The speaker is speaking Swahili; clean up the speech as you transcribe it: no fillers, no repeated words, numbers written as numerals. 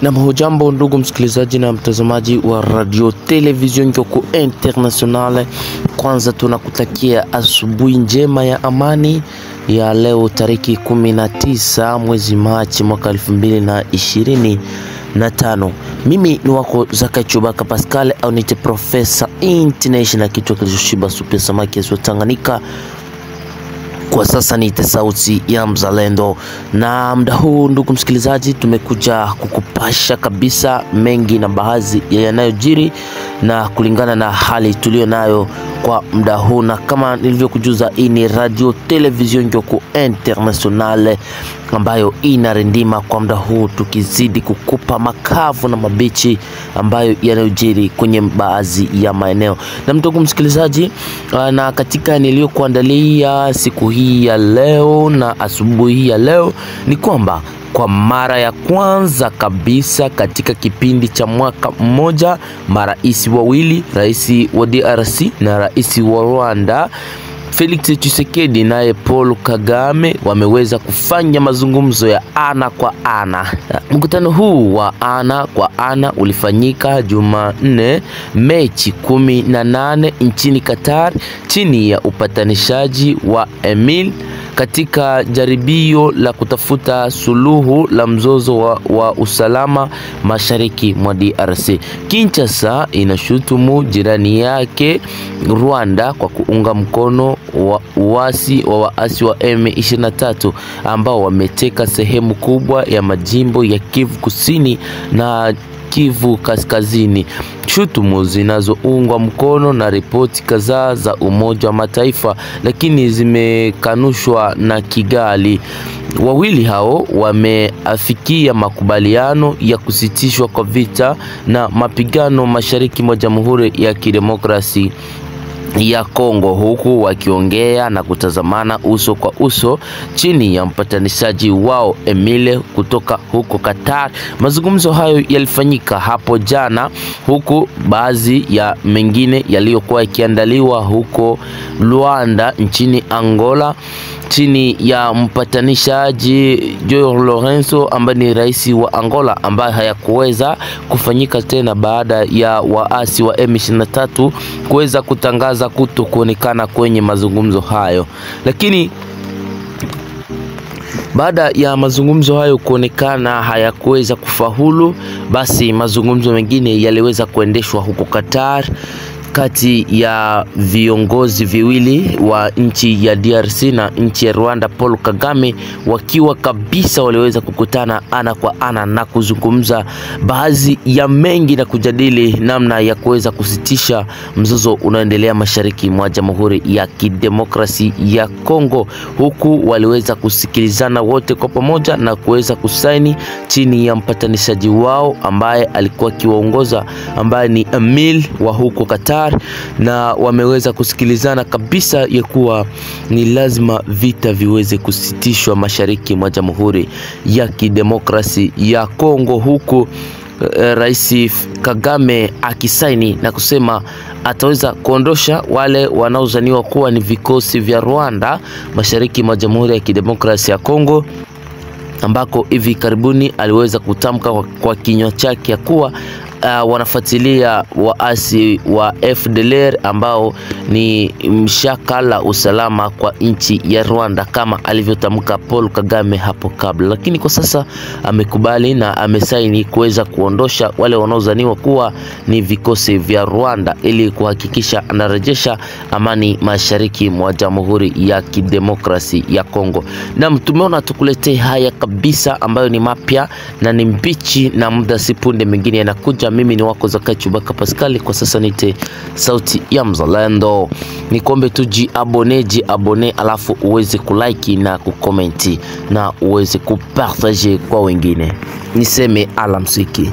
Na hujambo ndugu msikilizaji na mtazamaji wa Radio Television Ngyoku Internationale. Kwanza tunakutakia asubuhi njema ya amani ya leo tariki 19 mwezi Machi mwaka 2025. Mimi ni wako Zakai Chubaka Pascal au nite Professor International kichwa kilichoshiba super samaki wa Tanganyika. Kwa sasa ni sauti ya mzalendo, na muda huu ndugu msikilizaji tumekuja kukupasha kabisa mengi na baadhi ya yanayojiri na kulingana na hali tulio nayo kwa muda huu. Na kama nilivyokujuza, hii ni Radio Television Ngyoku Internationale ambayo inarindima kwa muda huu, tukizidi kukupa makavu na mabichi ambayo yanayojiri kwenye baadhi ya maeneo. Na ndugu msikilizaji, na katika niliyokuandalia siku hii ya leo na asubuhi hii ya leo ni kwamba kwa mara ya kwanza kabisa katika kipindi cha mwaka mmoja, marais wawili, rais wa DRC na rais wa Rwanda Felix Tshisekedi naye Paul Kagame wameweza kufanya mazungumzo ya ana kwa ana. Mkutano huu wa ana kwa ana ulifanyika Jumanne Machi 18 nchini Qatar chini ya upatanishaji wa Emil katika jaribio la kutafuta suluhu la mzozo wa usalama mashariki mwa DRC. Kinshasa inashutumu jirani yake Rwanda kwa kuunga mkono waasi wa M23 ambao wameteka sehemu kubwa ya majimbo ya Kivu Kusini na Kivu Kaskazini, shutumu zinazoungwa mkono na ripoti kadhaa za Umoja wa Mataifa lakini zimekanushwa na Kigali. Wawili hao wameafikia makubaliano ya kusitishwa kwa vita na mapigano mashariki mwa Jamhuri ya Kidemokrasia ya Kongo, huku wakiongea na kutazamana uso kwa uso chini ya mpatanishaji wao Emile kutoka huko Qatar. Mazungumzo hayo yalifanyika hapo jana, huku baadhi ya mengine yaliyokuwa yakiandaliwa huko Luanda nchini Angola chini ya mpatanishaji Joao Lourenço ambaye ni rais wa Angola, ambaye hayakuweza kufanyika tena baada ya waasi wa M23 kuweza kutangaza kutokuonekana kwenye mazungumzo hayo. Lakini baada ya mazungumzo hayo kuonekana hayakuweza kufaulu, basi mazungumzo mengine yaliweza kuendeshwa huko Qatar kati ya viongozi viwili wa nchi ya DRC na nchi ya Rwanda, Paul Kagame, wakiwa kabisa waliweza kukutana ana kwa ana na kuzungumza baadhi ya mengi na kujadili namna ya kuweza kusitisha mzozo unaoendelea mashariki mwa Jamhuri ya Kidemokrasia ya Kongo, huku waliweza kusikilizana wote kwa pamoja na kuweza kusaini chini ya mpatanishaji wao ambaye alikuwa kiwaongoza, ambaye ni Emil wa huko Qatar, na wameweza kusikilizana kabisa ya kuwa ni lazima vita viweze kusitishwa mashariki mwa Jamhuri ya Kidemokrasia ya Kongo, huku Rais Kagame akisaini na kusema ataweza kuondosha wale wanaozaniwa kuwa ni vikosi vya Rwanda mashariki mwa Jamhuri ya Kidemokrasia ya Kongo, ambako hivi karibuni aliweza kutamka kwa kinywa chake kuwa wanafuatilia waasi wa FDLR ambao ni mshaka la usalama kwa nchi ya Rwanda kama alivyotamka Paul Kagame hapo kabla. Lakini kwa sasa amekubali na amesaini kuweza kuondosha wale wanaozaniwa kuwa ni vikosi vya Rwanda ili kuhakikisha anarejesha amani mashariki mwa Jamhuri ya Kidemokrasia ya Kongo. Na tumeona tukuletee haya kabisa ambayo ni mapya na ni mbichi, na muda sipunde mengine yanakuja. Mimi ni wako Zakai Chubaka Pascal, kwa sasa nite sauti ya mzalendo. Nikombe tu jiabone alafu uweze kulike na kukomenti na uweze kupartager kwa wengine. Niseme alamsiki.